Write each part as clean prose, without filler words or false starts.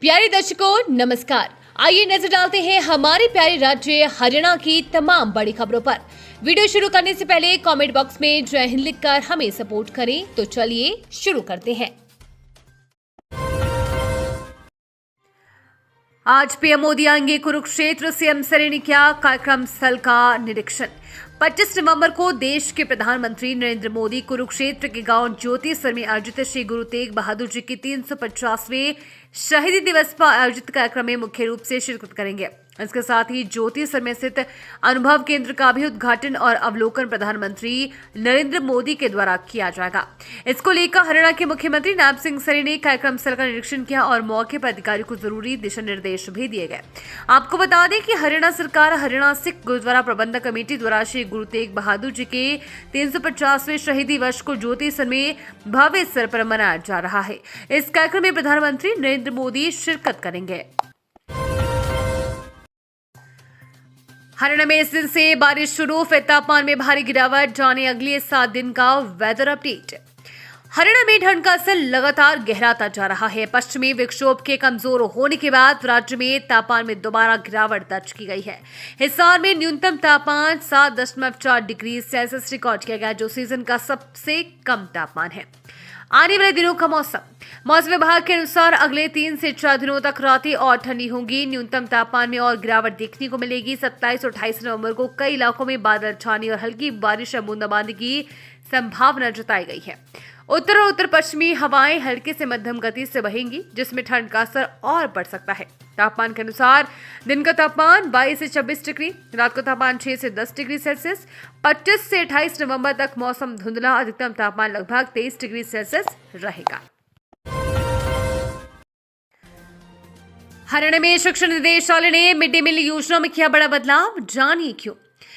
प्यारे दर्शकों नमस्कार। आइए नजर डालते हैं हमारे प्यारे राज्य हरियाणा की तमाम बड़ी खबरों पर। वीडियो शुरू करने से पहले कमेंट बॉक्स में जय हिंद लिखकर हमें सपोर्ट करें। तो चलिए शुरू करते हैं। आज पीएम मोदी आएंगे कुरुक्षेत्र। सीएम सर ने किया कार्यक्रम स्थल का निरीक्षण। 25 नवंबर को देश के प्रधानमंत्री नरेंद्र मोदी कुरुक्षेत्र के गांव ज्योतिसर में आयोजित श्री गुरु तेग बहादुर जी के 350वें शहीदी दिवस पर आयोजित कार्यक्रम में मुख्य रूप से शिरकत करेंगे। इसके साथ ही ज्योतिसर में स्थित अनुभव केंद्र का भी उद्घाटन और अवलोकन प्रधानमंत्री नरेंद्र मोदी के द्वारा किया जाएगा। इसको लेकर हरियाणा के मुख्यमंत्री नायब सिंह सैनी ने कार्यक्रम स्थल का निरीक्षण किया और मौके पर अधिकारियों को जरूरी दिशा निर्देश भी दिए गए। आपको बता दें कि हरियाणा सरकार हरियाणा सिख गुरुद्वारा प्रबंधक कमेटी द्वारा श्री गुरु तेग बहादुर जी के 350वें शहीदी वर्ष को ज्योतिसर में भव्य स्तर पर मनाया जा रहा है। इस कार्यक्रम में प्रधानमंत्री नरेंद्र मोदी शिरकत करेंगे। हरियाणा में इस दिन से बारिश शुरू, फिर तापमान में भारी गिरावट। जाने अगले 7 दिन का वेदर अपडेट। हरियाणा में ठंड का असर लगातार गहराता जा रहा है। पश्चिमी विक्षोभ के कमजोर होने के बाद राज्य में तापमान में दोबारा गिरावट दर्ज की गई है। हिसार में न्यूनतम तापमान 7.4 डिग्री सेल्सियस रिकॉर्ड किया गया, जो सीजन का सबसे कम तापमान है। आने वाले दिनों का मौसम विभाग के अनुसार अगले 3 से 4 दिनों तक रातें और ठंडी होंगी। न्यूनतम तापमान में और गिरावट देखने को मिलेगी। 27 और 28 नवंबर को कई इलाकों में बादल छाने और हल्की बारिश या बूंदाबांदी की संभावना जताई गई है। उत्तर और उत्तर पश्चिमी हवाएं हल्के से मध्यम गति से बहेंगी, जिसमें ठंड का असर और बढ़ सकता है। तापमान के अनुसार दिन का तापमान 22 से 26 डिग्री, रात का तापमान 6 से 10 डिग्री सेल्सियस। 25 से 28 नवंबर तक मौसम धुंधला, अधिकतम तापमान लगभग 23 डिग्री सेल्सियस रहेगा। हरियाणा में शिक्षा निदेशालय ने मिड डे मील योजना में किया बड़ा बदलाव, जानिए क्यों।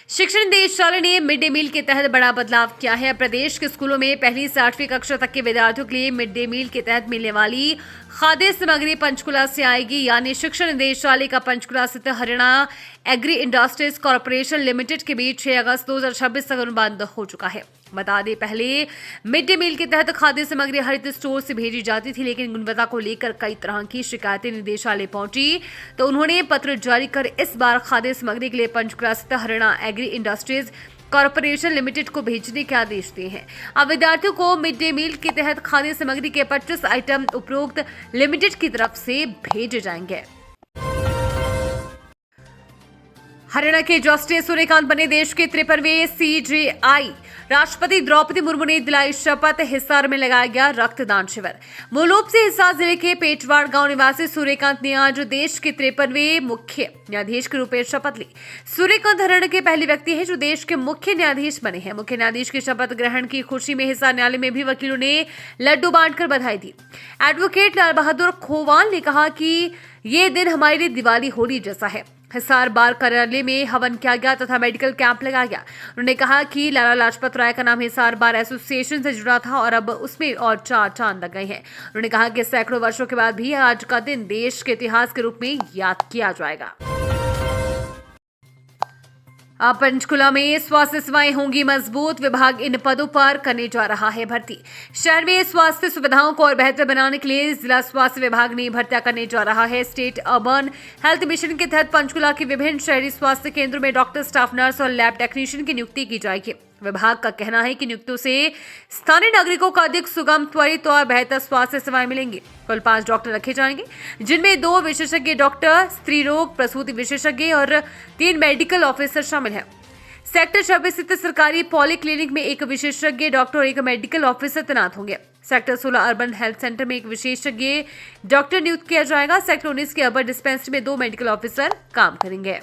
शिक्षा निदेशालय ने मिड डे मील के तहत बड़ा बदलाव किया है। प्रदेश के स्कूलों में पहली से 8वीं कक्षा तक के विद्यार्थियों के लिए मिड डे मील के तहत मिलने वाली खाद्य सामग्री पंचकुला से आएगी। यानी शिक्षा निदेशालय का पंचकुला स्थित Haryana agri industries corporation limited के बीच 6 अगस्त 2026 तक अनुबंध हो चुका है। बता दें, पहले मिड डे मील के तहत खाद्य सामग्री हरित स्टोर से भेजी जाती थी, लेकिन गुणवत्ता को लेकर कई तरह की शिकायतें निदेशालय पहुंची, तो उन्होंने पत्र जारी कर इस बार खाद्य सामग्री के लिए पंचकुला स्थित Haryana agri industries corporation limited को भेजने के आदेश दिए हैं। अब विद्यार्थियों को मिड डे मील के तहत खाद्य सामग्री के 25 आइटम उपरोक्त लिमिटेड की तरफ से भेजे जाएंगे। हरियाणा के जस्टिस सूर्यकांत बने देश के 53वें CJI। राष्ट्रपति द्रौपदी मुर्मू ने दिलाई शपथ। हिसार में लगाया गया रक्तदान शिविर। मूल रूप से हिसार जिले के पेटवाड़ गांव निवासी सूर्यकांत ने आज देश के 53वें मुख्य न्यायाधीश के रूप में शपथ ली। सूर्यकांत हरियाणा के पहले व्यक्ति हैं जो देश के मुख्य न्यायाधीश बने हैं। मुख्य न्यायाधीश की शपथ ग्रहण की खुशी में हिसार न्यायालय में भी वकीलों ने लड्डू बांटकर बधाई दी। एडवोकेट लाल बहादुर खोवाल ने कहा कि ये दिन हमारे लिए दिवाली होली जैसा है। हिसार बार कार्यालय में हवन किया गया तथा मेडिकल कैंप लगाया गया। उन्होंने कहा कि लाला लाजपत राय का नाम हिसार बार एसोसिएशन से जुड़ा था और अब उसमें और 4 चांद लग गए हैं। उन्होंने कहा कि सैकड़ों वर्षों के बाद भी आज का दिन देश के इतिहास के रूप में याद किया जाएगा। अब पंचकुला में स्वास्थ्य सेवाएं होंगी मजबूत। विभाग इन पदों पर करने जा रहा है भर्ती। शहर में स्वास्थ्य सुविधाओं को और बेहतर बनाने के लिए जिला स्वास्थ्य विभाग ने भर्तियां करने जा रहा है। स्टेट अर्बन हेल्थ मिशन के तहत पंचकुला के विभिन्न शहरी स्वास्थ्य केंद्रों में डॉक्टर, स्टाफ नर्स और लैब टेक्नीशियन की नियुक्ति की जाएगी। विभाग का कहना है कि नियुक्तियों से स्थानीय नागरिकों को अधिक सुगम, त्वरित और बेहतर स्वास्थ्य सेवाएं मिलेंगी। कुल 5 डॉक्टर रखे जाएंगे, जिनमें 2 विशेषज्ञ डॉक्टर, स्त्री रोग प्रसूति विशेषज्ञ और 3 मेडिकल ऑफिसर शामिल हैं। सेक्टर 26 स्थित सरकारी पॉली क्लिनिक में 1 विशेषज्ञ डॉक्टर और 1 मेडिकल ऑफिसर तैनात होंगे। सेक्टर 16 अर्बन हेल्थ सेंटर में 1 विशेषज्ञ डॉक्टर नियुक्त किया जाएगा। सेक्टर 19 के अर्बन डिस्पेंसरी में 2 मेडिकल ऑफिसर काम करेंगे।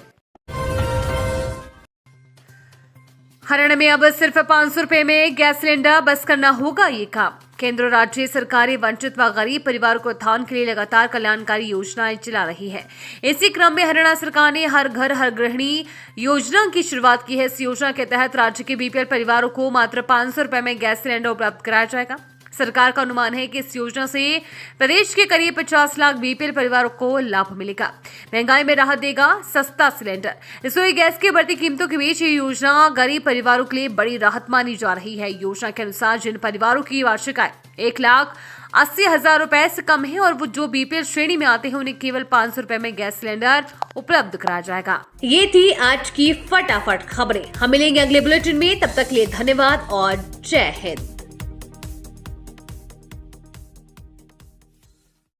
हरियाणा में अब सिर्फ 500 रुपए में गैस सिलेंडर बस करना होगा ये काम। केंद्र और राज्य सरकारें वंचित व गरीब परिवार को उत्थान के लिए लगातार कल्याणकारी योजनाएं चला रही है। इसी क्रम में हरियाणा सरकार ने हर घर हर गृहिणी योजना की शुरुआत की है। इस योजना के तहत राज्य के BPL परिवारों को मात्र 500 रुपए में गैस सिलेंडर उपलब्ध कराया जाएगा। सरकार का अनुमान है कि इस योजना से प्रदेश के करीब 50 लाख बीपीएल परिवारों को लाभ मिलेगा। महंगाई में राहत देगा सस्ता सिलेंडर। रसोई गैस की बढ़ती कीमतों के बीच ये योजना गरीब परिवारों के लिए बड़ी राहत मानी जा रही है। योजना के अनुसार जिन परिवारों की वार्षिक आय 1,08,50,000 80,000 रुपए से कम है और वो जो बीपीएल श्रेणी में आते हैं उन्हें केवल 500 रुपए में गैस सिलेंडर उपलब्ध कराया जाएगा। ये थी आज की फटाफट खबरें। हम मिलेंगे अगले बुलेटिन में, तब तक के लिए धन्यवाद और जय हिंद।